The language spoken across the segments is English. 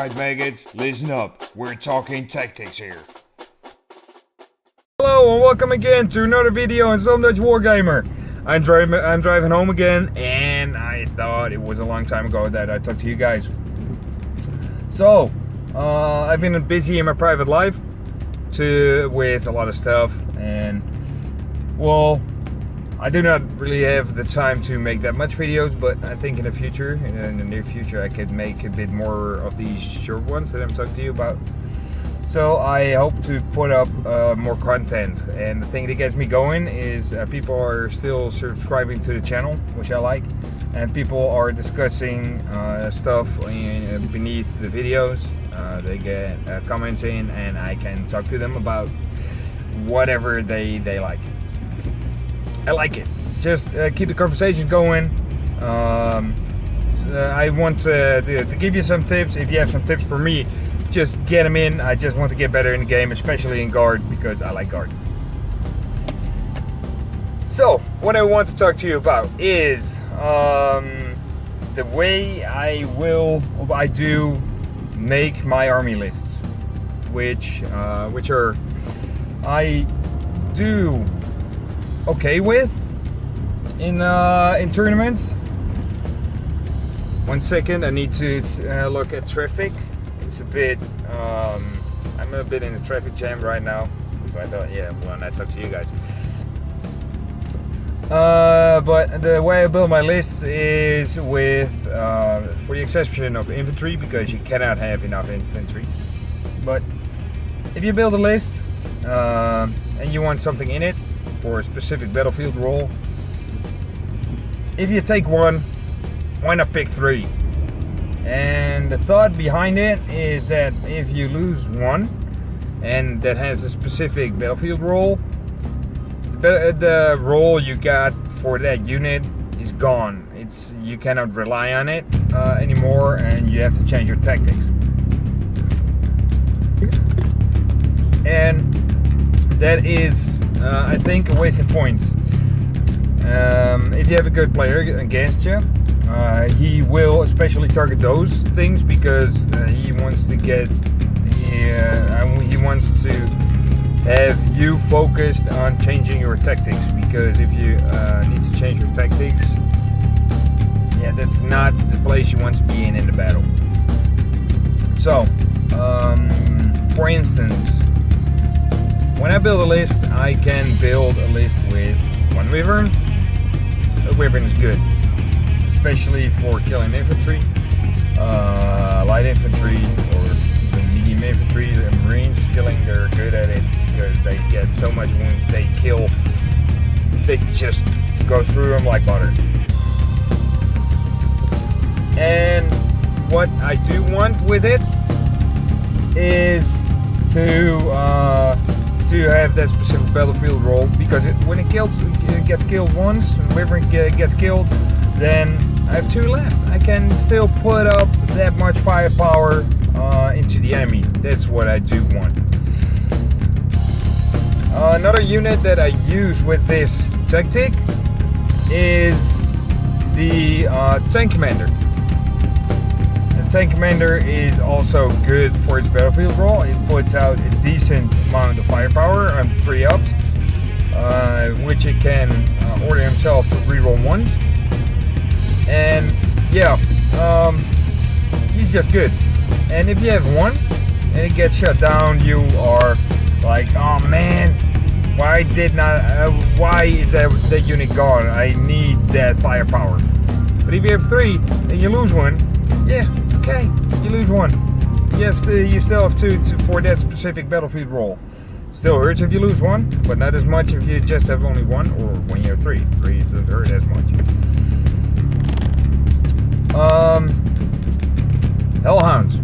Alright maggots, listen up, we're talking tactics here. Hello and welcome again to another video on Some Dutch Wargamer. I'm driving home again, and I thought it was a long time ago that I talked to you guys. So, I've been busy in my private life with a lot of stuff, and well, I do not really have the time to make that much videos, but I think in the near future, I could make a bit more of these short ones that I'm talking to you about. So I hope to put up more content, and the thing that gets me going is people are still subscribing to the channel, which I like, and people are discussing stuff beneath the videos. They get comments in, and I can talk to them about whatever they like. I like it. Just keep the conversation going. I want to give you some tips. If you have some tips for me, just get them in. I just want to get better in the game, especially in guard, because I like guard. So, what I want to talk to you about is the way I do make my army lists, which are I do okay with in tournaments. 1 second, I need to look at traffic. It's a bit I'm a bit in a traffic jam right now, so I thought, yeah, why not talk to you guys. But the way I build my lists is with for the exception of infantry, because you cannot have enough infantry. But if you build a list and you want something in it for a specific battlefield role, if you take one, why not pick three? And the thought behind it is that if you lose one and that has a specific battlefield role, the role you got for that unit is gone. You cannot rely on it anymore, and you have to change your tactics. And that is I think a waste of points. If you have a good player against you, he will especially target those things, because he wants to have you focused on changing your tactics. Because if you need to change your tactics, yeah, that's not the place you want to be in the battle. So, for instance, when I build a list, I can build a list with one wyvern. A wyvern is good, especially for killing infantry, light infantry, or even medium infantry. The marines killing, they're good at it because they get so much wounds. They just go through them like butter. And what I do want with it is to have that specific battlefield role, because when it gets killed once, and wyvern gets killed, then I have two left. I can still put up that much firepower into the enemy. That's what I do want. Another unit that I use with this tactic is the tank commander. The tank commander is also good for its battlefield role. It puts out a decent amount of firepower on 3-ups, which it can order himself to reroll ones. And yeah, he's just good. And if you have one and it gets shut down, you are like, oh man, why is that unit gone? I need that firepower. But if you have three and you lose one, yeah, okay, you lose one. You still have two for that specific battlefield role. Still hurts if you lose one, but not as much if you just have only one, or when you have three. Three doesn't hurt as much. Hellhounds,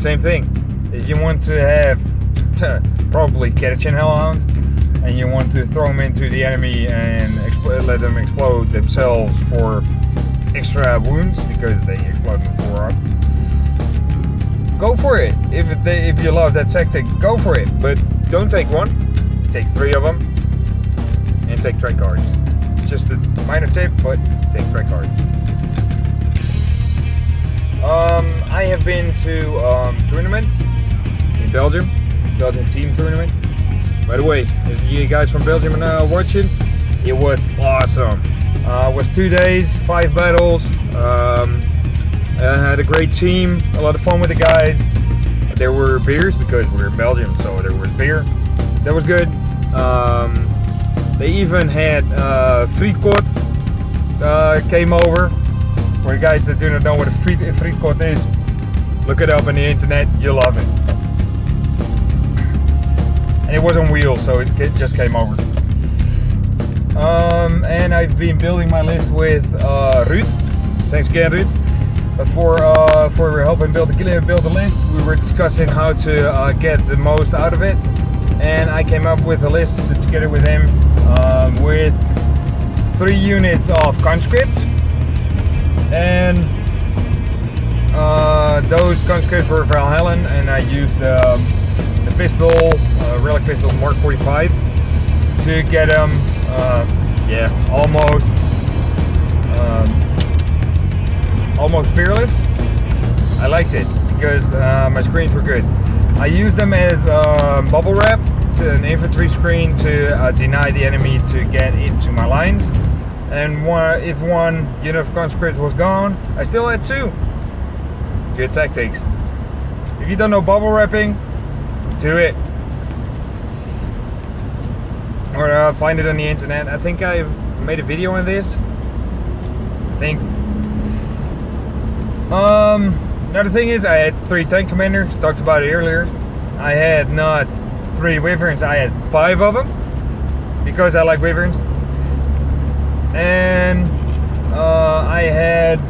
same thing. If you want to have probably Catachan Hellhound, and you want to throw them into the enemy and let them explode themselves for extra wounds, because they explode before up, go for it. If you love that tactic, go for it. But don't take one, take three of them, and take track cards. Just a minor tip, but take track cards. I have been to tournament in Belgium team tournament. By the way, if you guys from Belgium are watching, it was awesome. It was 2 days, 5 battles. I had a great team, a lot of fun with the guys. There were beers because we're in Belgium, so there was beer. That was good. They even had frietkot came over. For you guys that do not know what a frietkot is, look it up on the internet, you'll love it. And it was on wheels, so it just came over. And I've been building my list with Ruud. Thanks again, Ruud. For helping build the list, we were discussing how to get the most out of it. And I came up with a list together with him with 3 units of conscripts. And those conscripts were Valhallen, and I used the pistol, relic pistol Mark 45 to get them, almost fearless. I liked it because my screens were good. I used them as bubble wrap to an infantry screen to deny the enemy to get into my lines. And if one unit of conscripts was gone, I still had 2. Good tactics. If you don't know bubble wrapping, do it. Or find it on the internet. I think I made a video on this. I think. Another thing is I had 3 tank commanders. Talked about it earlier. I had not 3 wyverns. I had 5 of them because I like wyverns. And I had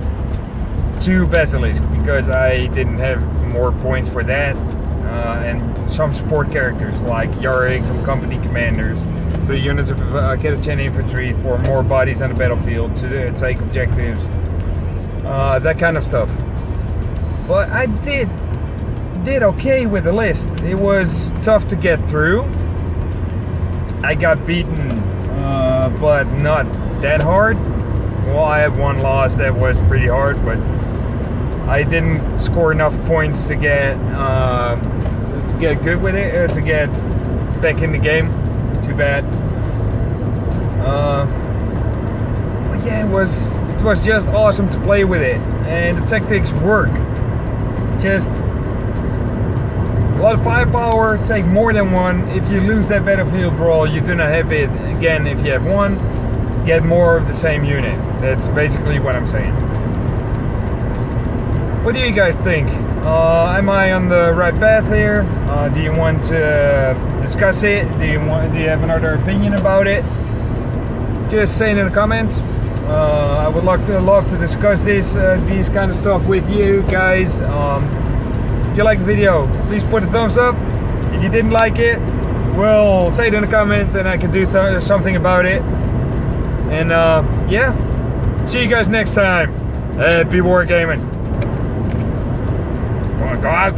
2 basilisks because I didn't have more points for that. And some support characters like Yarick from company commanders, 3 units of Ketachin infantry for more bodies on the battlefield to take objectives, that kind of stuff. But I did okay with the list. It was tough to get through. I got beaten, but not that hard. Well, I had 1 loss that was pretty hard, but I didn't score enough points to get good with it, to get back in the game. Too bad. But yeah, it was just awesome to play with it, and the tactics work. Just a lot of firepower, take more than 1. If you lose that battlefield brawl, you do not have it again. If you have 1, get more of the same unit. That's basically what I'm saying. What do you guys think? Am I on the right path here? Do you want to discuss it? Do you have another opinion about it? Just say it in the comments. I would love to discuss these kind of stuff with you guys. If you like the video, please put a thumbs up. If you didn't like it, well, say it in the comments and I can do something about it. And yeah, see you guys next time. Happy wargaming. Go out.